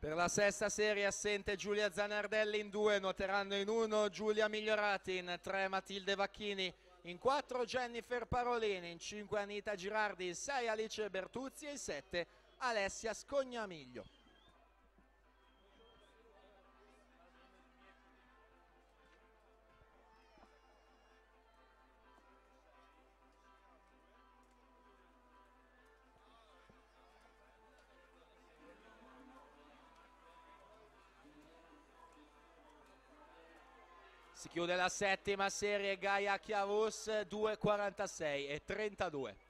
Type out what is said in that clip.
Per la sesta serie assente Giulia Zanardelli in 2, noteranno in 1 Giulia Migliorati, in 3 Matilde Vacchini, in 4 Jennifer Parolini, in 5 Anita Girardi, in 6 Alice Bertuzzi e in 7 Alessia Scognamiglio. Si chiude la settima serie, Gaia Chiarus 2:46 e 32.